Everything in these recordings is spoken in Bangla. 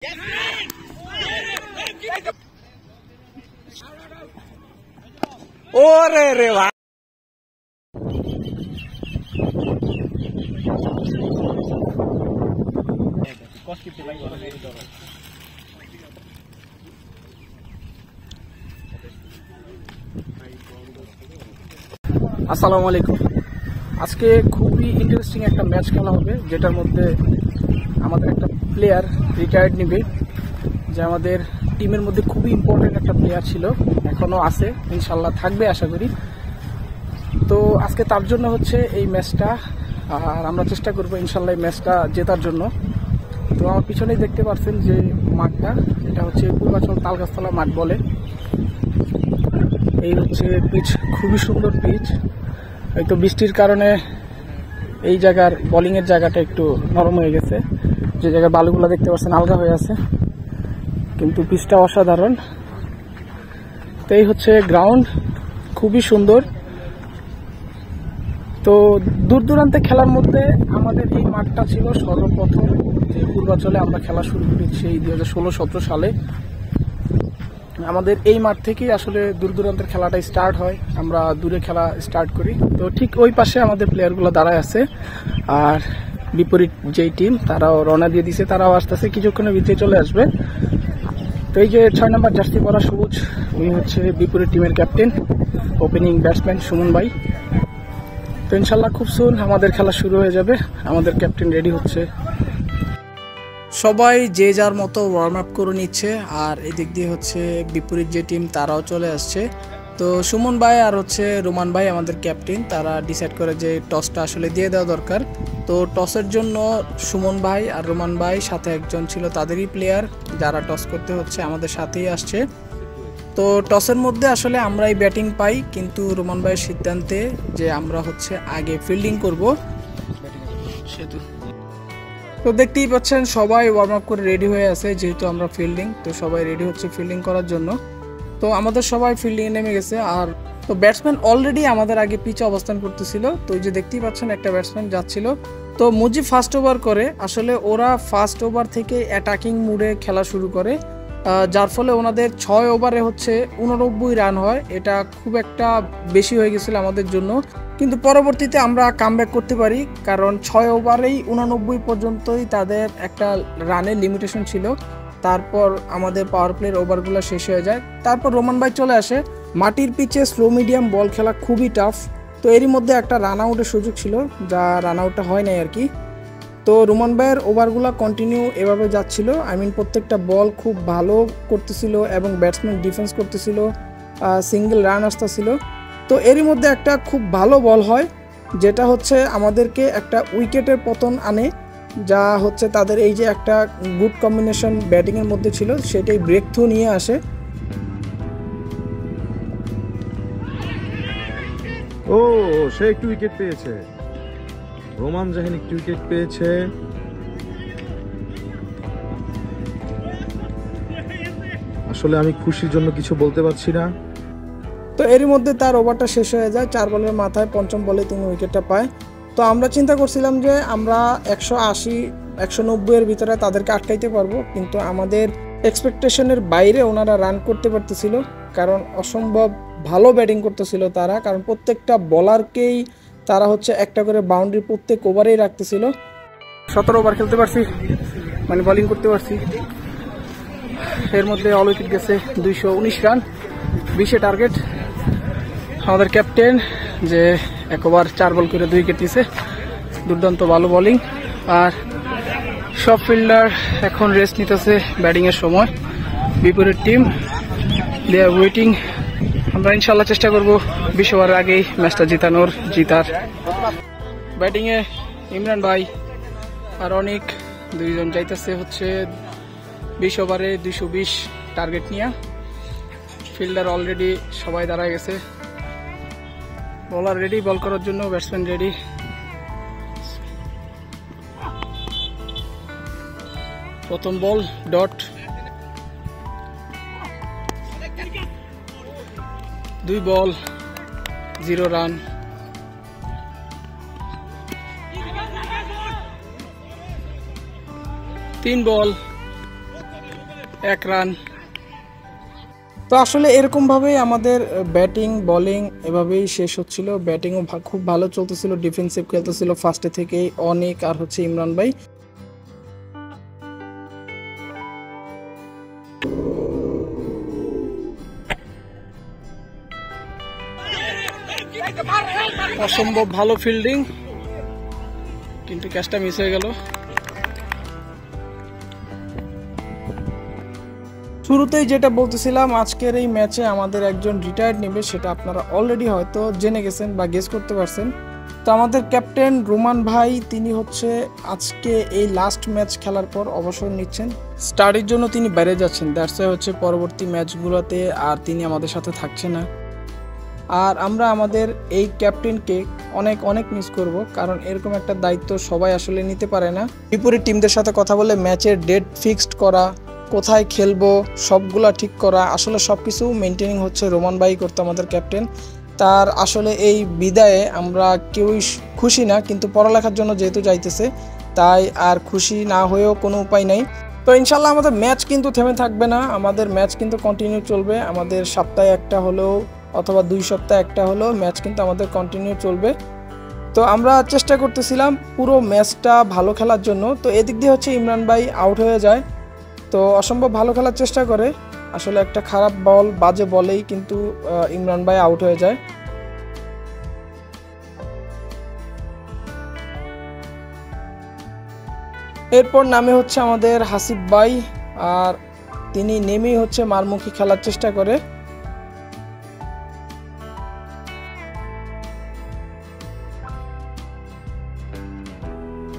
ওরে রে ভাই, আসসালামু আলাইকুম। আজকে খুবই ইন্টারেস্টিং একটা ম্যাচ খেলা হবে, যেটার মধ্যে আমাদের একটা প্লেয়ার রিটায়ার্ড নিবে, যে আমাদের টিমের মধ্যে খুবই ইম্পর্টেন্ট একটা প্লেয়ার ছিল, এখনো আছে, ইনশাল্লাহ থাকবে আশা করি। তো আজকে তার জন্য হচ্ছে এই ম্যাচটা, আর আমরা চেষ্টা করবো ইনশাল্লাহ এই ম্যাচটা জেতার জন্য। তো আমার পিছনেই দেখতে পাচ্ছেন যে মাঠটা, এটা হচ্ছে পূর্বাচল তালগাছতলা মাঠ বলে। এই হচ্ছে পিচ, খুবই সুন্দর পিচ। হয়তো বৃষ্টির কারণে এই জায়গার বোলিংয়ের জায়গাটা একটু নরম হয়ে গেছে, যে জায়গায় বালুগুলো দেখতে পাচ্ছেন আলগা হয়ে আছে, কিন্তু পিচটা অসাধারণ। তো এই হচ্ছে গ্রাউন্ড, খুবই সুন্দর। তো দূর দূরান্তে খেলার মধ্যে আমাদের এই মাঠটা ছিল সর্বপ্রথম, যে পূর্বাচলে আমরা খেলা শুরু করি সেই 2016-17 সালে। আমাদের এই মাঠ থেকেই আসলে দূর দূরান্তের খেলাটা স্টার্ট হয়, আমরা দূরে খেলা স্টার্ট করি। তো ঠিক ওই পাশে আমাদের প্লেয়ারগুলো দাঁড়ায় আছে, আর বিপরীত যেই টিম তারাও রওনা দিয়ে দিছে, তারাও আসতেছে, কিছুক্ষণের ভিতরে চলে আসবে। তো এই যে 6 নম্বর জার্সি পরা সবুজ, উনি হচ্ছে বিপরীত টিমের ক্যাপ্টেন, ওপেনিং ব্যাটসম্যান সুমন ভাই। তো ইনশাল্লাহ খুব সুন আমাদের খেলা শুরু হয়ে যাবে, আমাদের ক্যাপ্টেন রেডি হচ্ছে। সবাই যে যার মতো ওয়ার্ম আপ করে নিচ্ছে, আর এদিক দিয়ে হচ্ছে বিপরীত যে টিম তারাও চলে আসছে। তো সুমন ভাই আর হচ্ছে রোমান ভাই আমাদের ক্যাপ্টেন, তারা ডিসাইড করে যে টসটা আসলে দিয়ে দেওয়া দরকার। তো টসের জন্য সুমন ভাই আর রোমান ভাই সাথে একজন ছিল তাদেরই প্লেয়ার, যারা টস করতে হচ্ছে আমাদের সাথেই আসছে। তো টসের মধ্যে আসলে আমরাই ব্যাটিং পাই, কিন্তু রোমান ভাইয়ের সিদ্ধান্তে যে আমরা হচ্ছে আগে ফিল্ডিং করব। তো দেখতেই পাচ্ছেন সবাই ওয়ার্ম আপ করে রেডি হয়ে আছে, যেহেতু আমরা ফিল্ডিং, তো সবাই রেডি হচ্ছে ফিল্ডিং করার জন্য। তো আমাদের সবাই ফিল্ডিংয়ে নেমে গেছে, আর তো ব্যাটসম্যান অলরেডি আমাদের আগে পিচে অবস্থান করতেছিল। তো এই যে দেখতেই পাচ্ছেন একটা ব্যাটসম্যান যাচ্ছিল। তো মুজিব ফার্স্ট ওভার করে, আসলে ওরা ফার্স্ট ওভার থেকে অ্যাটাকিং মুডে খেলা শুরু করে, যার ফলে ওনাদের 6 ওভারে হচ্ছে 89 রান হয়। এটা খুব একটা বেশি হয়ে গেছিল আমাদের জন্য, কিন্তু পরবর্তীতে আমরা কামব্যাক করতে পারি, কারণ 6 ওভারেই 89 পর্যন্তই তাদের একটা রানের লিমিটেশন ছিল। তারপর আমাদের পাওয়ার প্লের ওভারগুলো শেষ হয়ে যায়, তারপর রোমান ভাই চলে আসে। মাটির পিচে স্লো মিডিয়াম বল খেলা খুবই টাফ। তো এরই মধ্যে একটা রান আউটের সুযোগ ছিল, যা রান আউটটা হয় নাই আর কি। তো রোমান ভাইয়ের ওভারগুলো কন্টিনিউ এভাবে যাচ্ছিল, প্রত্যেকটা বল খুব ভালো করতেছিল এবং ব্যাটসম্যান ডিফেন্স করতেছিল, সিঙ্গেল রান আসতেছিল। তো এরই মধ্যে একটা খুব ভালো বল হয়, যেটা হচ্ছে আমাদেরকে একটা উইকেটের পতন আনে, যা হচ্ছে তাদের এই যে একটা গুড কম্বিনেশন ব্যাটিংয়ের মধ্যে ছিল, সেটাই ব্রেক থ্রু নিয়ে আসে। ও সে একটু উইকেট পেয়েছে, রোমান জাহিন একটু উইকেট পেয়েছে। আসলে আমি খুশির জন্য কিছু বলতে পারছি না। তো এরই মধ্যে তার ওভারটা শেষ হয়ে যায়, 4 বলের মাথায় 5ম বলে তিনি উইকেটটা পায়। তো আমরা চিন্তা করছিলাম যে আমরা 180-190 এর ভিতরে তাদেরকে আটকাইতে পারবো, কিন্তু আমাদের এক্সপেকটেশনের বাইরে ওনারা রান করতে পারতেছিল, কারণ অসম্ভব ভালো ব্যাটিং করতেছিল তারা, কারণ প্রত্যেকটা বলারকেই তারা হচ্ছে একটা করে বাউন্ডারি প্রত্যেক ওভারেই রাখতেছিল। 17 ওভার খেলতে পারছি, বোলিং করতে পারছি। এর মধ্যে অল উইকেট গেছে 219 রান, 20 টার্গেট। আমাদের ক্যাপ্টেন যে 1 ওভার 4 বল করে 2 উইকেট নিছে, দুর্দান্ত ভালো বোলিং। আর সব ফিল্ডার এখন রেস্ট নিতেছে ব্যাটিংয়ের সময়। বিপরীত টিম দে আর ওয়েটিং। আমরা ইনশাল্লাহ চেষ্টা করব 20 ওভারের আগেই ম্যাচটা জিতার। ব্যাটিংয়ে ইমরান ভাই আর অনেক দুইজন যাইতেছে হচ্ছে 20 ওভারে 220 টার্গেট নিয়ে। ফিল্ডার অলরেডি সবাই দাঁড়ায় গেছে, বলার রেডি বল করার জন্য, ব্যাটসম্যান রেডি। প্রথম বল ডট, 2 বল 0 রান। 3 বল 1 রান। তো আসলে এরকমভাবেই আমাদের ব্যাটিং বোলিং এভাবেই শেষ হচ্ছিল। ব্যাটিংও খুব ভালো চলতেছিল, ডিফেন্সিভ খেলতেছিল ফার্স্টে থেকেই অনেক আর হচ্ছে ইমরান ভাই। অসম্ভব ভালো ফিল্ডিং, কিন্তু ক্যাচটা মিস হয়ে গেল। শুরুতেই যেটা বলতেছিলাম, আজকের এই ম্যাচে আমাদের একজন রিটায়ার্ড নেবে, সেটা আপনারা অলরেডি হয়তো জেনে গেছেন বা গেস করতে পারছেন। তো আমাদের ক্যাপ্টেন রোমান ভাই, তিনি হচ্ছে আজকে এই লাস্ট ম্যাচ খেলার পর অবসর নিচ্ছেন। স্টাডির জন্য তিনি বাইরে যাচ্ছেন, দ্যাটস ওয়াই হচ্ছে পরবর্তী ম্যাচগুলোতে আর তিনি আমাদের সাথে থাকছে না। আর আমরা আমাদের এই ক্যাপ্টেনকে অনেক অনেক মিস করব, কারণ এরকম একটা দায়িত্ব সবাই আসলে নিতে পারে না। বিপরীত টিমদের সাথে কথা বলে ম্যাচের ডেট ফিক্সড করা, কোথায় খেলবো সবগুলা ঠিক করা, আসলে সব কিছু মেনটেনিং হচ্ছে রোমান ভাই করতে, আমাদের ক্যাপ্টেন। তার আসলে এই বিদায়ে আমরা কেউই খুশি না, কিন্তু পড়ালেখার জন্য যেহেতু যাইতেছে তাই আর খুশি না হয়েও কোনো উপায় নাই। তো ইনশাল্লাহ আমাদের ম্যাচ কিন্তু থেমে থাকবে না, আমাদের ম্যাচ কিন্তু কন্টিনিউ চলবে। আমাদের সপ্তাহে একটা হলেও অথবা 2 সপ্তাহে একটা হলেও ম্যাচ কিন্তু আমাদের কন্টিনিউ চলবে। তো আমরা চেষ্টা করতেছিলাম পুরো ম্যাচটা ভালো খেলার জন্য। তো এদিক দিয়ে হচ্ছে ইমরান ভাই আউট হয়ে যায়, তো অসম্ভব ভালো খেলার চেষ্টা করে, আসলে একটা খারাপ বল, বাজে বলেই কিন্তু ইমরান ভাই আউট হয়ে যায়। এরপর নামে হচ্ছে আমাদের হাসিব ভাই, আর তিনি নেমেই হচ্ছে মারমুখী খেলার চেষ্টা করে।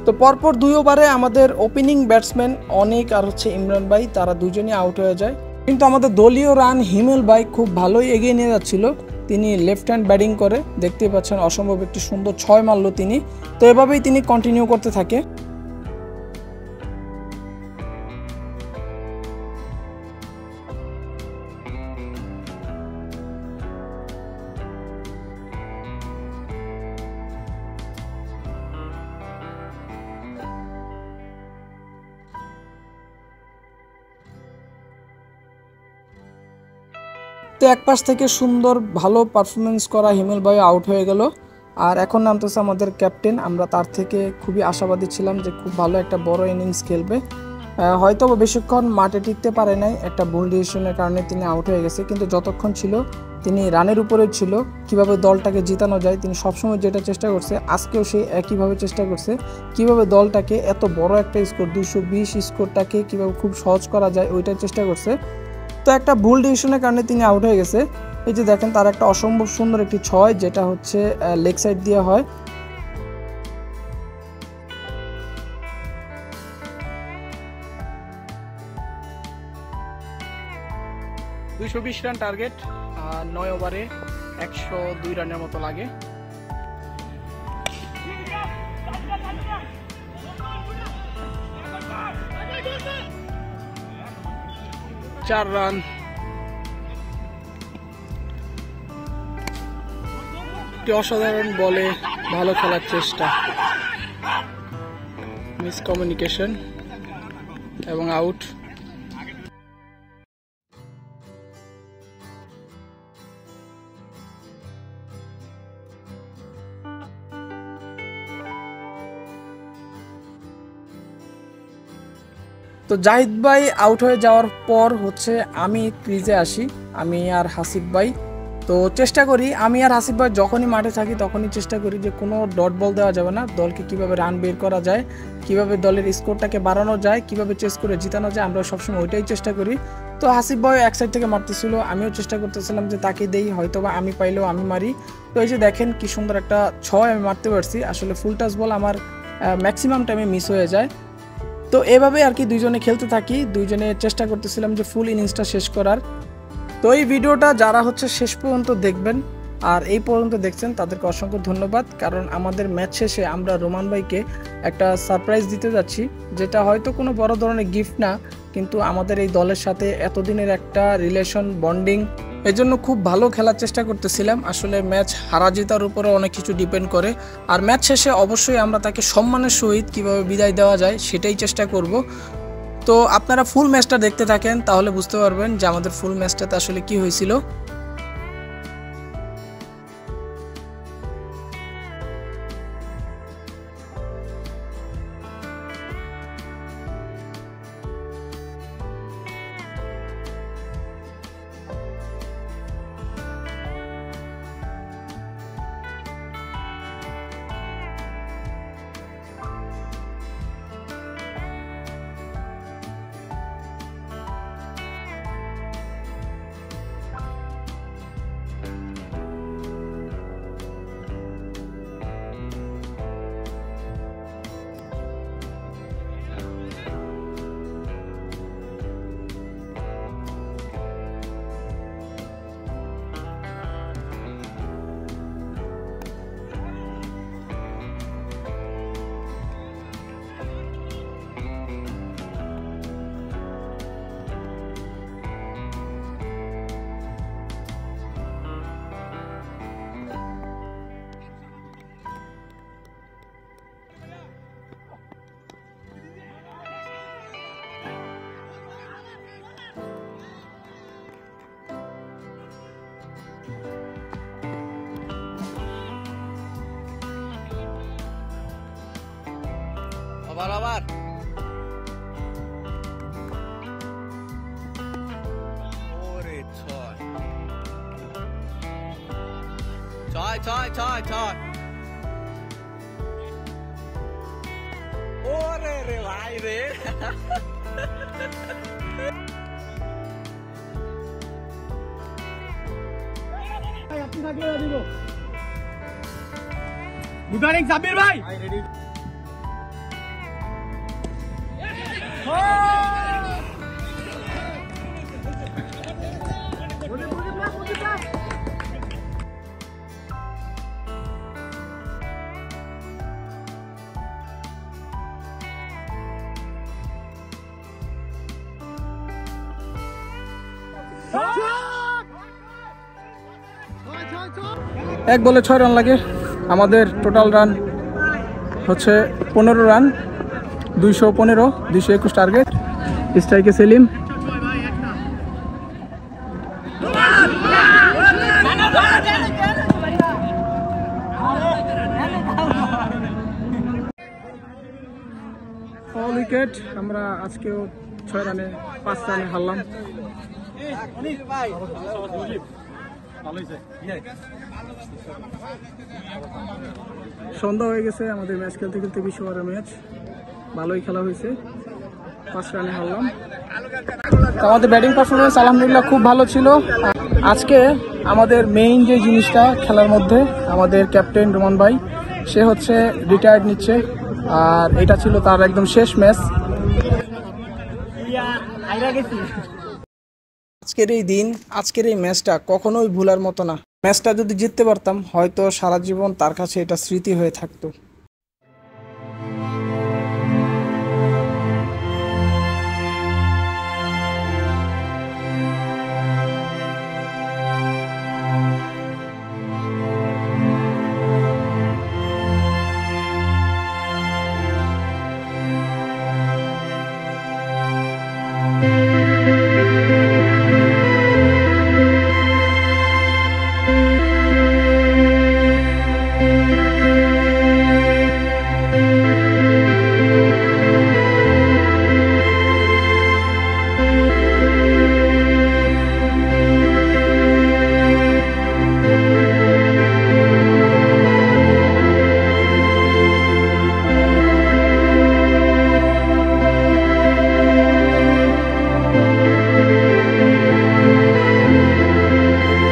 তো পরপর 2 ওভারে আমাদের ওপেনিং ব্যাটসম্যান অনেক আর হচ্ছে ইমরান ভাই, তারা দুজনই আউট হয়ে যায়। কিন্তু আমাদের দলীয় রান হিমেল ভাই খুব ভালোই এগিয়ে নিয়ে যাচ্ছিল। তিনি লেফট হ্যান্ড ব্যাটিং করে, দেখতেই পাচ্ছেন অসম্ভব একটি সুন্দর 6 মারলো তিনি। তো এভাবেই তিনি কন্টিনিউ করতে থাকে। তো এক পাশ থেকে সুন্দর ভালো পারফরমেন্স করা হিমেল ভাই আউট হয়ে গেল, আর এখন নামতেছে আমাদের ক্যাপ্টেন। আমরা তার থেকে খুবই আশাবাদী ছিলাম যে খুব ভালো একটা বড় ইনিংস খেলবে। হয়তো বেশিক্ষণ মাঠে টিকতে পারে নাই, একটা ভুল ডিসিশনের কারণে তিনি আউট হয়ে গেছে, কিন্তু যতক্ষণ ছিল তিনি রানের উপরে ছিল, কিভাবে দলটাকে জিতানো যায় তিনি সবসময় যেটা চেষ্টা করছে, আজকেও সে একইভাবে চেষ্টা করছে কিভাবে দলটাকে এত বড় একটা স্কোর 220 স্কোরটাকে কিভাবে খুব সহজ করা যায়, ওইটার চেষ্টা করছে। তো একটা ভুল ডিসিশনের কারণে তিনি আউট হয়ে গেছে। এই যে দেখেন, তার একটা অসম্ভব সুন্দর একটি 6 যেটা হচ্ছে লেগ সাইড দিয়ে হয়। $220 রান টার্গেট, 9 ওভারে 102 রানের মতো লাগে। চার রান। একটি অসাধারণ বলে ভালো খেলার চেষ্টা, মিসকমিউনিকেশন এবং আউট। তো জাহিদ ভাই আউট হয়ে যাওয়ার পর হচ্ছে আমি ক্রিজে আসি, আমি আর হাসিব ভাই। তো চেষ্টা করি, আমি আর হাসিব ভাই যখনই মাঠে থাকি তখনই চেষ্টা করি যে কোনো ডট বল দেওয়া যাবে না, দলকে কিভাবে রান বের করা যায়, কিভাবে দলের স্কোরটাকে বাড়ানো যায়, কিভাবে চেস করে জিতানো যায়, আমরা সবসময় ওইটাই চেষ্টা করি। তো হাসিব ভাই এক সাইড থেকে মারতেছিল, আমিও চেষ্টা করতেছিলাম যে তাকে দেই, হয়তো বা আমি পাইলেও আমি মারি। তো এই যে দেখেন কি সুন্দর একটা 6 আমি মারতে পারছি। আসলে ফুল টাচ বল আমার ম্যাক্সিমাম টাইমে মিস হয়ে যায়। তো এভাবে আর কি দুইজনে খেলতে থাকি, দুইজনে চেষ্টা করতেছিলাম যে ফুল ইনিংসটা শেষ করার। তো এই ভিডিওটা যারা হচ্ছে শেষ পর্যন্ত দেখবেন আর এই পর্যন্ত দেখছেন তাদেরকে অসংখ্য ধন্যবাদ, কারণ আমাদের ম্যাচ শেষে আমরা রোমান ভাইকে একটা সারপ্রাইজ দিতে যাচ্ছি, যেটা হয়তো কোনো বড় ধরনের গিফট না, কিন্তু আমাদের এই দলের সাথে এতদিনের একটা রিলেশন বন্ডিং, এজন্য খুব ভালো খেলার চেষ্টা করতেছিলাম। আসলে ম্যাচ হারা জেতার উপরে অনেক কিছু ডিপেন্ড করে, আর ম্যাচ শেষে অবশ্যই আমরা তাকে সম্মানের সহিত কিভাবে বিদায় দেওয়া যায় সেটাই চেষ্টা করব। তো আপনারা ফুল ম্যাচটা দেখতে থাকেন, তাহলে বুঝতে পারবেন যে আমাদের ফুল ম্যাচটাতে আসলে কি হয়েছিল। আবার ওরে ছয় ছয় ছয় ছয় ছয় ওরে রে ভাই রে বুদারিং সাব্বির ভাই এক বলে 6 রান লাগে। আমাদের টোটাল রান হচ্ছে 15 রান, 215, 221 টার্গেট। স্ট্রাইকে সেলিম, অল উইকেট। আমরা আজকেও 6 রানে 5 রানে হারলাম। সন্ধ্যা হয়ে গেছে, আমাদের ম্যাচ খেলতে খেলতে 20 ওভারের ম্যাচ, ভালোই খেলা হয়েছে, 5 রানে হারলাম। আমাদের ব্যাটিং পারফরমেন্স আলহামদুলিল্লাহ খুব ভালো ছিল। আজকে আমাদের মেইন যে জিনিসটা খেলার মধ্যে, আমাদের ক্যাপ্টেন রোমান ভাই, সে হচ্ছে রিটায়ার্ড নিচ্ছে, আর এটা ছিল তার একদম শেষ ম্যাচ। আজকের এই দিন, আজকের এই ম্যাচটা কখনোই ভুলার মতো না। ম্যাচটা যদি জিততে পারতাম, হয়তো সারা জীবন তার কাছে এটা স্মৃতি হয়ে থাকতো।